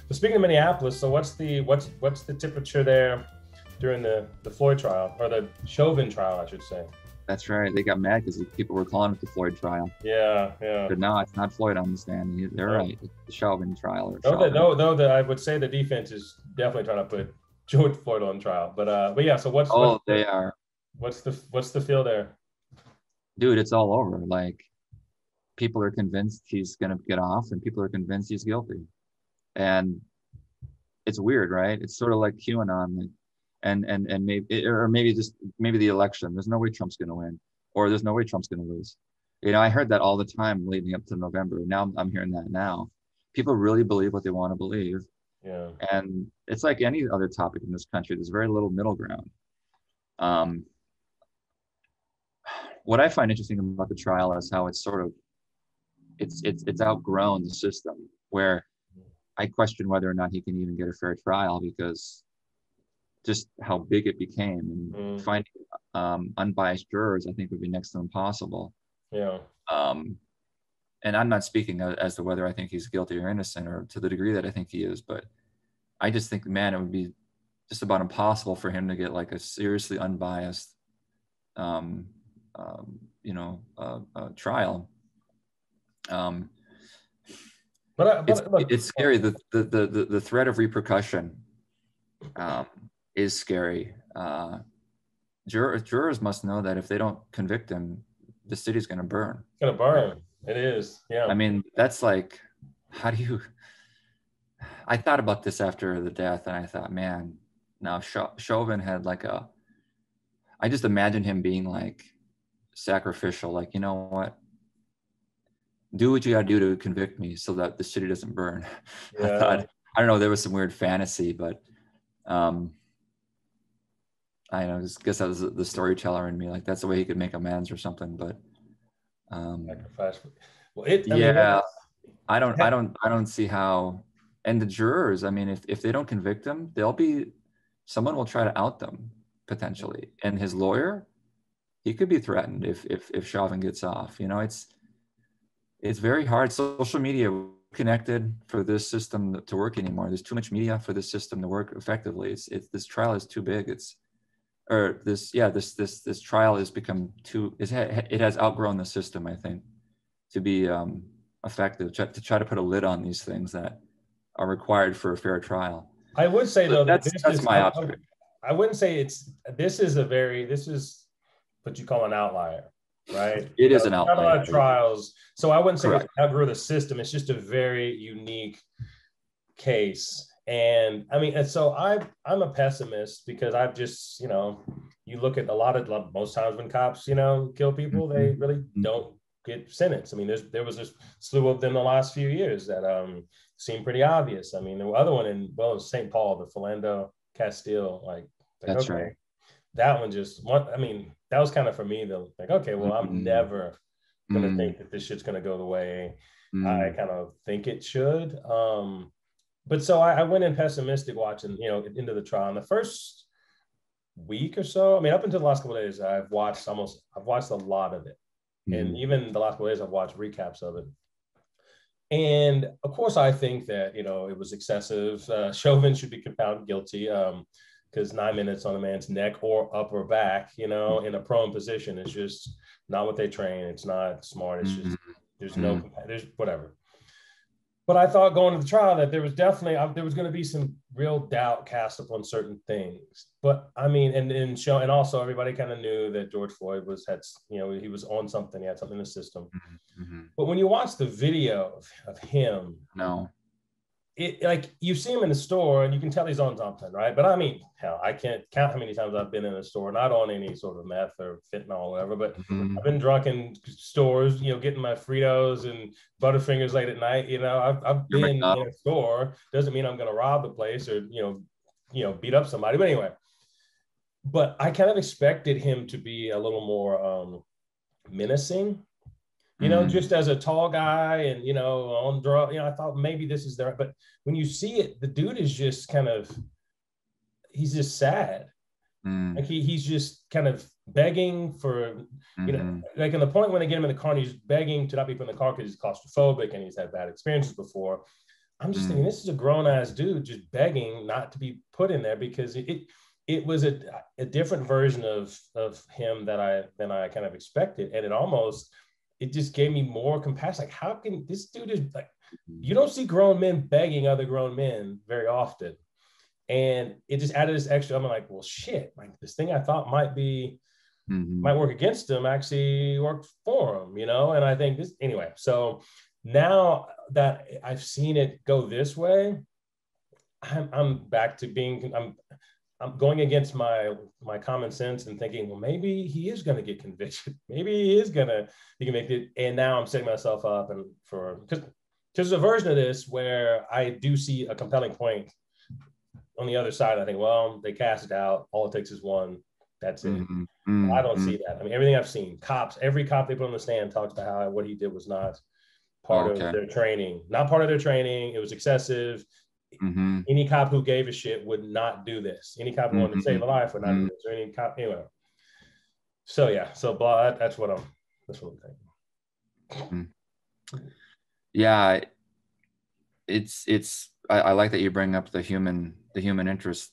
But speaking of Minneapolis, so what's the temperature there during the Floyd trial, or the Chauvin trial, I should say? That's right. They got mad because people were calling it the Floyd trial. Yeah, yeah. But no, it's not Floyd on the stand. They're right. It's the Chauvin trial. Or No, Chauvin. I would say the defense is definitely trying to put George Floyd on trial. But yeah. So They are. what's the feel there? Dude, it's all over. Like, people are convinced he's gonna get off, and people are convinced he's guilty. And it's weird, right? It's sort of like QAnon, like, and maybe the election. There's no way Trump's gonna win, or there's no way Trump's gonna lose. I heard that all the time leading up to November. Now I'm hearing that now. People really believe what they want to believe. Yeah. And it's like any other topic in this country. There's very little middle ground. What I find interesting about the trial is how it's sort of it's outgrown the system, where I question whether or not he can even get a fair trial, because just how big it became, and finding unbiased jurors, I think, would be next to impossible. Yeah. And I'm not speaking as to whether I think he's guilty or innocent, or to the degree that I think he is, but I just think, man, it would be just about impossible for him to get like a seriously unbiased, trial. It's scary. The threat of repercussion is scary. Jurors must know that if they don't convict him, the city's going to burn. It's going to burn. It is. Yeah. I mean, that's like, how do you? I thought about this after the death, and I thought, man, now Chauvin had like I just imagined him being like sacrificial, like, you know what? Do what you got to do to convict me so that the city doesn't burn. Yeah. I thought, I don't know, there was some weird fantasy, but I don't know, I guess that was the storyteller in me. Like, that's the way he could make amends or something. But sacrifice. Well, I don't see how. And the jurors, I mean, if they don't convict him, someone will try to out them potentially. And his lawyer, he could be threatened if Chauvin gets off. It's very hard. Social media connected for this system to work anymore. There's too much media for this system to work effectively. This trial is too big. This trial has become it has outgrown the system, I think, to be effective, to try to put a lid on these things that are required for a fair trial. I would say, though, that's my observation. I wouldn't say this is what you call an outlier, right? It is an outlier. Not a lot of trials. So I wouldn't say it's outgrew the system. It's just a very unique case. And I mean, and so I'm a pessimist, because I've just, you look at most times when cops, kill people, they really don't get sentenced. I mean, there was this slew of them the last few years that seemed pretty obvious. I mean, the other one in St. Paul, the Philando Castile, that's right. That one that was kind of for me though. Like, okay, well, I'm never gonna think that this shit's gonna go the way I kind of think it should. But so I went in pessimistic watching, into the trial. In the first week or so, I mean, up until the last couple of days, I've watched a lot of it. And even the last couple of days, I've watched recaps of it. And of course, I think that, it was excessive. Chauvin should be found guilty, because 9 minutes on a man's neck or upper back, in a prone position is just not what they train. It's not smart. It's just, there's whatever. But I thought going to the trial that there was going to be some real doubt cast upon certain things. But I mean, and also everybody kind of knew that George Floyd he was on something. He had something in the system. But when you watch the video of him, you see him in the store and you can tell he's on something, right? But I mean, hell, I can't count how many times I've been in a store, not on any sort of meth or fentanyl or whatever, but I've been drunk in stores, getting my Fritos and Butterfingers late at night. I've been in a store. Doesn't mean I'm going to rob the place or, beat up somebody. But anyway, but I kind of expected him to be a little more menacing. Just as a tall guy and, on drugs, I thought maybe this is there. But when you see it, the dude is just he's just sad. Like he's just kind of begging for, like in the point when they get him in the car and he's begging to not be put in the car because he's claustrophobic and he's had bad experiences before. I'm just thinking this is a grown ass dude just begging not to be put in there because it was a different version of him that I kind of expected, and it just gave me more compassion. Like, how can this dude is like, you don't see grown men begging other grown men very often, and it just added this extra. I'm like, well, shit, like this thing I thought might work against him actually worked for him, And I think this anyway. So now that I've seen it go this way, I'm back to being I'm going against my common sense and thinking, well, maybe he is going to get convicted. Maybe he is going to be convicted. And now I'm setting myself up and because there's a version of this where I do see a compelling point on the other side. I think, well, they cast it out. All it takes is one. That's it. I don't see that. I mean, everything I've seen, every cop they put on the stand talks about how what he did was not part of their training. Not part of their training. It was excessive. Any cop who gave a shit would not do this. Any cop who wanted to save a life would not do this. Or any cop, anyway. So yeah, so blah. That's what I'm thinking. Yeah, it's. I like that you bring up the human interest.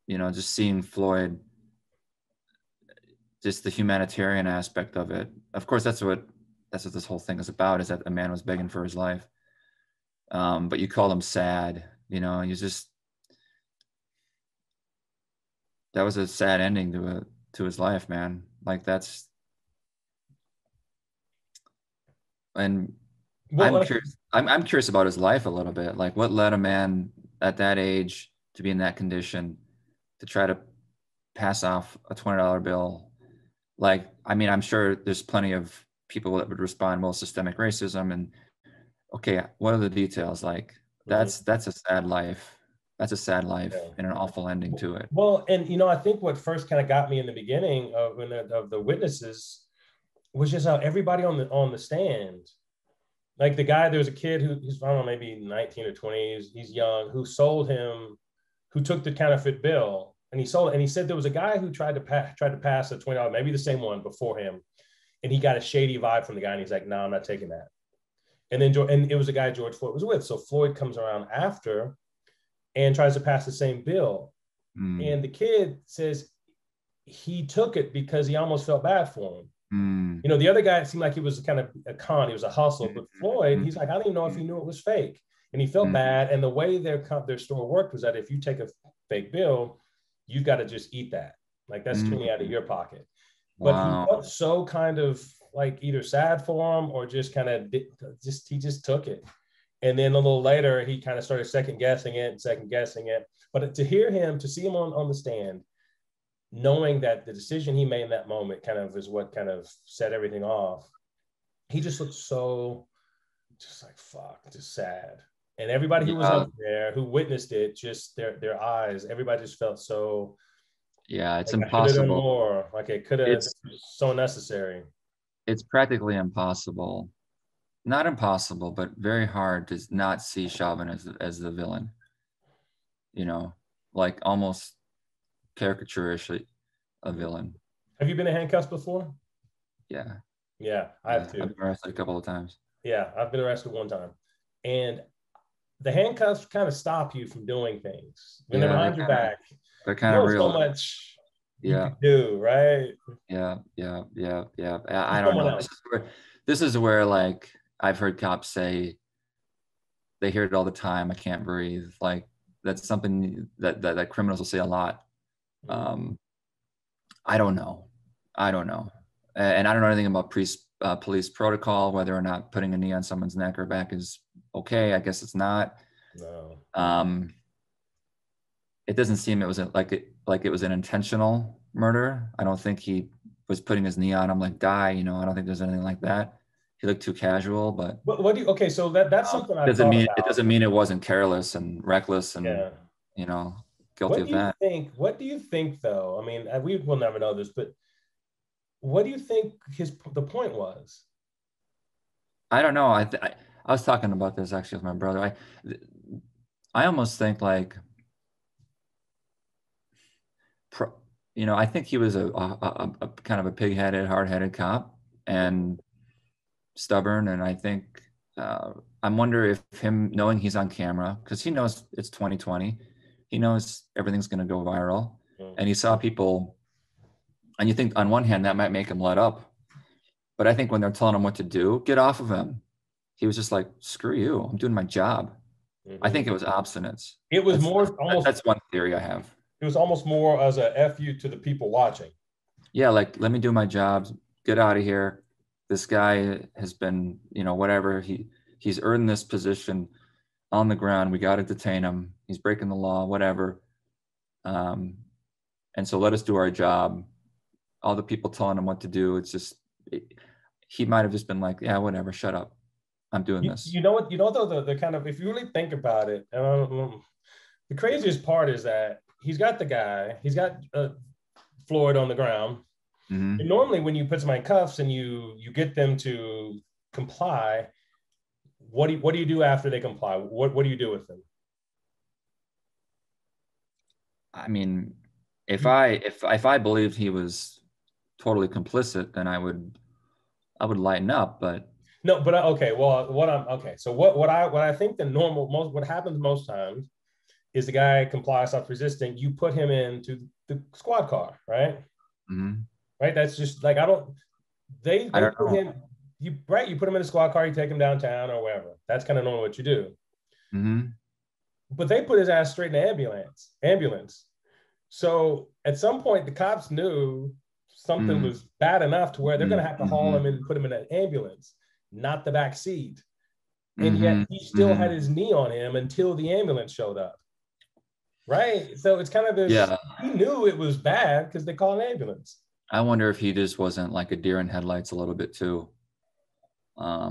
Just seeing Floyd, just the humanitarian aspect of it. Of course, that's what this whole thing is about. Is that a man was begging for his life, but you call him sad. You just, that was a sad ending to his life, man. Like that's, and I'm curious. I'm curious about his life a little bit. Like, what led a man at that age to be in that condition to try to pass off a $20 bill? Like, I mean, I'm sure there's plenty of people that would respond, well, systemic racism, and okay, what are the details? Like, that's a sad life. That's a sad life and an awful ending to it. Well, and I think what first kind of got me in the beginning of the witnesses was just how everybody on the stand, like the guy, there was a kid who's, I don't know, maybe 19 or 20, he's young, who took the counterfeit bill and he sold it. And he said there was a guy who tried to pass a $20, maybe the same one before him, and he got a shady vibe from the guy, and he's like, "No, I'm not taking that." And then it was a guy George Floyd was with. So Floyd comes around after and tries to pass the same bill. And the kid says he took it because he almost felt bad for him. The other guy, it seemed like he was kind of a con. He was a hustle. But Floyd, he's like, I don't even know if he knew it was fake. And he felt bad. And the way their store worked was that if you take a fake bill, you've got to just eat that. Like, that's 20 out of your pocket. But he felt so kind of like either sad for him or just kind of he just took it. And then a little later, he kind of started second guessing it. But to see him on the stand, knowing that the decision he made in that moment kind of is what kind of set everything off, he just looked so just like, fuck, just sad. And everybody who was up there, who witnessed it, just their eyes, everybody just felt so. Yeah, it's like, impossible. Done more. Like, it could have. It's so necessary. It's practically impossible. Not impossible, but very hard to not see Chauvin as the villain. Like almost caricaturishly a villain. Have you been in handcuffs before? Yeah. Yeah, I have too. I've been arrested a couple of times. Yeah, I've been arrested one time. And the handcuffs kind of stop you from doing things. When they're behind your back, they're kind of real. So much you can do, right? Yeah. I don't know. This is where like I've heard cops say they hear it all the time. I can't breathe. Like, that's something that criminals will say a lot. I don't know. And I don't know anything about police protocol, whether or not putting a knee on someone's neck or back is okay. I guess it's not. No. It doesn't seem it was like it was an intentional murder. I don't think he was putting his knee on him like, die. I don't think there's anything like that. He looked too casual, but what do you? Okay, so that's something it doesn't mean it wasn't careless and reckless and guilty of that. What do you think, though? I mean, we will never know this, but what do you think the point was? I don't know. I was talking about this actually with my brother. I almost think like, I think he was a kind of a pig-headed, hard-headed cop and stubborn. And I think, I I wonder if him knowing he's on camera, because he knows it's 2020, he knows everything's going to go viral, and he saw people, and you think on one hand that might make him let up, but I think when they're telling him what to do, get off of him, he was just like, screw you, I'm doing my job. I think it was abstinence. It was almost that's one theory I have. It was almost more as a F you to the people watching. Yeah, like, let me do my job, get out of here. This guy has been, whatever, he's earned this position on the ground. We got to detain him. He's breaking the law, whatever. And so let us do our job. All the people telling him what to do, he might have just been like, yeah, whatever, shut up. I'm doing this. You know what? Though, the kind of, if you really think about it, the craziest part is that he's got Floyd on the ground. Mm-hmm. And normally when you put somebody in cuffs and you get them to comply, what do you do after they comply? What do you do with them? I mean, if I believed he was totally complicit, then I would lighten up. But no, but okay. Well, so what I think what happens most times is the guy complies, stops resisting. You put him into the squad car, right? Mm-hmm. Right. That's just like, they put him. You put him in a squad car. You take him downtown or wherever. That's kind of normally what you do. Mm-hmm. But they put his ass straight in the ambulance. So at some point, the cops knew something was bad enough to where they're going to have to haul him and put him in an ambulance, not the back seat. And yet he still had his knee on him until the ambulance showed up. Right. So it's kind of this, he knew it was bad because they called an ambulance. I wonder if he just wasn't like a deer in headlights a little bit too. I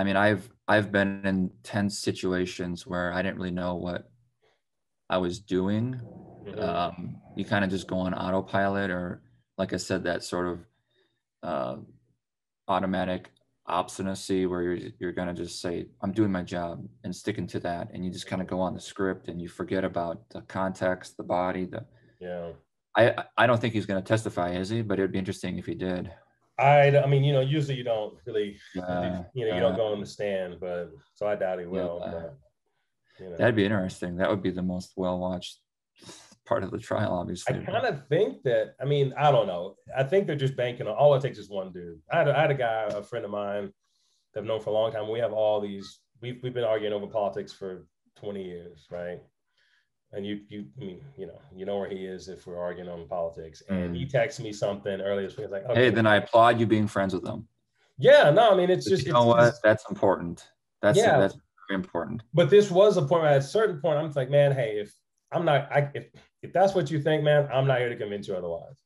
mean, I've been in tense situations where I didn't really know what I was doing. Mm-hmm. You kind of just go on autopilot, or like I said, that sort of automatic obstinacy where you're going to just say, I'm doing my job and sticking to that. And you just kind of go on the script and you forget about the context, the body, I don't think he's going to testify, is he? But it'd be interesting if he did. I mean, usually you don't really, you don't go on the stand, but so I doubt he will. But, that'd be interesting. That would be the most well-watched part of the trial, obviously. I kind of think that, I mean, I don't know. I think they're just banking on, all it takes is one dude. I had a guy, a friend of mine that I've known for a long time. We have all these, we've been arguing over politics for 20 years, right? And I mean, you know where he is if we're arguing on politics. And he texted me something earlier this week. Like, okay, hey, then I applaud you being friends with them. Yeah, no, I mean, it's just, that's important. That's very important. But this was a point where at a certain point, I'm like, man, hey, if that's what you think, man, I'm not here to convince you otherwise.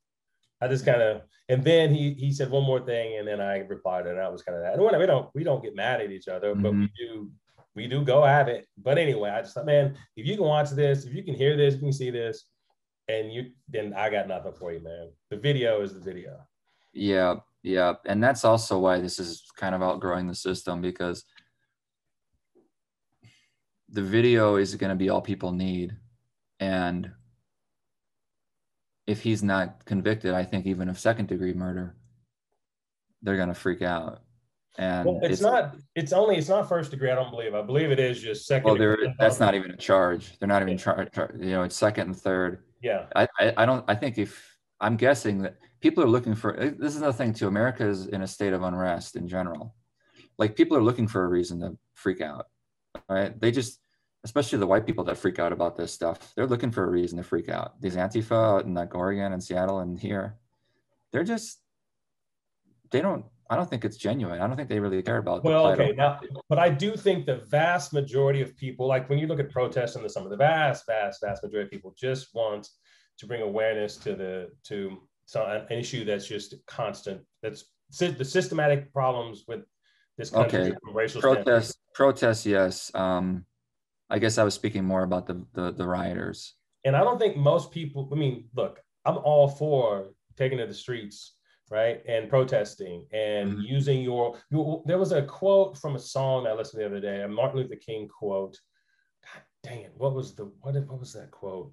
I just kind of, and then he said one more thing, and then I replied, and that was kind of that. And we don't get mad at each other, but we do go at it. But anyway, I just thought, man, if you can watch this, if you can hear this, you can see this, then I got nothing for you, man. The video is the video. Yeah. And that's also why this is kind of outgrowing the system, because the video is going to be all people need. And if he's not convicted, I think even of second-degree murder, they're going to freak out. And it's not first degree. I believe it is just second. Well, that's not even a charge. They're not even charged. It's second and third. Yeah. I think I'm guessing that people are looking for, this is another thing too. America is in a state of unrest in general. Like, people are looking for a reason to freak out. Right? They just, especially the white people that freak out about this stuff, they're looking for a reason to freak out. These Antifa out in like Oregon and Seattle and here, I don't think it's genuine. I don't think they really care about but I do think the vast majority of people, like when you look at protests in the summer, the vast majority of people just want to bring awareness to an issue that's just constant. That's the systematic problems with this country. Okay. Racial protests, yes. I guess I was speaking more about the rioters. And I don't think most people, I mean, look, I'm all for taking to the streets, right, and protesting and using there was a quote from a song I listened to the other day, a Martin Luther King quote. God dang it, what was that quote?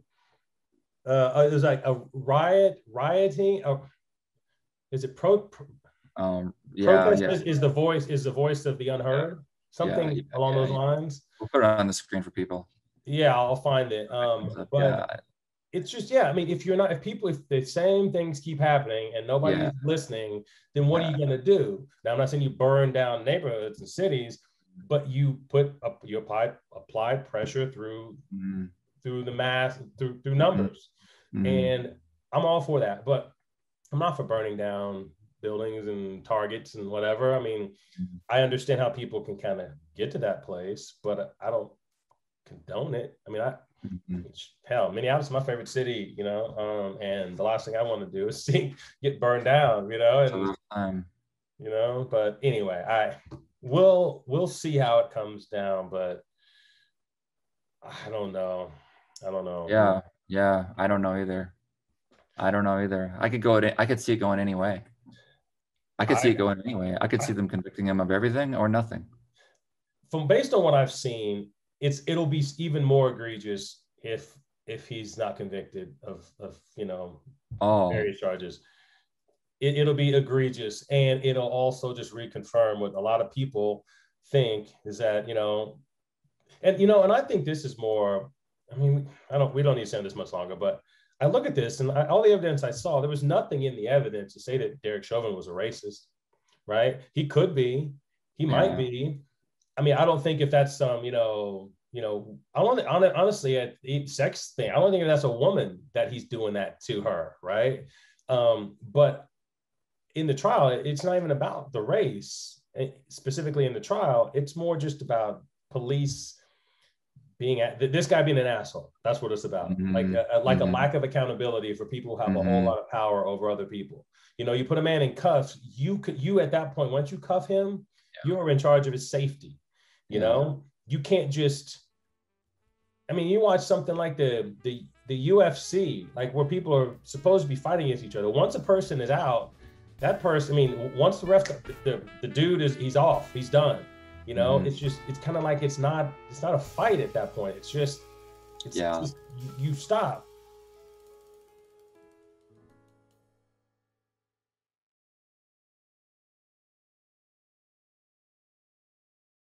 It was like a rioting. Is it Yeah, yeah. Is the voice of the unheard, Yeah, something along those yeah. lines. We'll put it on the screen for people. Yeah, I'll find it. But Yeah, it's just, yeah, I mean, if the same things keep happening and yeah, nobody's listening, then what are yeah. you going to do? Now, I'm not saying you burn down neighborhoods and cities, but you apply pressure through Mm-hmm. the mass, through Mm-hmm. numbers. Mm-hmm. And I'm all for that, but I'm not for burning down buildings and targets and whatever. I mean, I understand how people can kind of get to that place, but I don't condone it. I mean, Mm-hmm. hell, Minneapolis is my favorite city, and the last thing I want to do is see get burned down, and but anyway, we'll see how it comes down, but I don't know. I don't know. Yeah, yeah. I don't know either. I could see it going anyway. I could see it going anyway. I could see them convicting him of everything or nothing. From based on what I've seen, it'll be even more egregious if he's not convicted of various charges. It'll be egregious, and it'll also just reconfirm what a lot of people think is that and I think this is more. I mean, we don't need to say this much longer, but I look at this and all the evidence I saw, there was nothing in the evidence to say that Derek Chauvin was a racist, right? He could be, he might be. I mean, I don't think if that's honestly at the sex thing, I don't think if that's a woman that he's doing that to her, right? But in the trial, it's not even about the race specifically in the trial. It's more just about police this guy being an asshole. That's what it's about. Mm-hmm. Like a lack of accountability for people who have a whole lot of power over other people. You put a man in cuffs, you at that point, once you cuff him, you are in charge of his safety. You can't just, I mean, you watch something like the UFC, like where people are supposed to be fighting against each other. Once a person is out, that person, I mean, once the ref, the dude he's off, he's done. It's kind of like it's not a fight at that point. It's just you stop.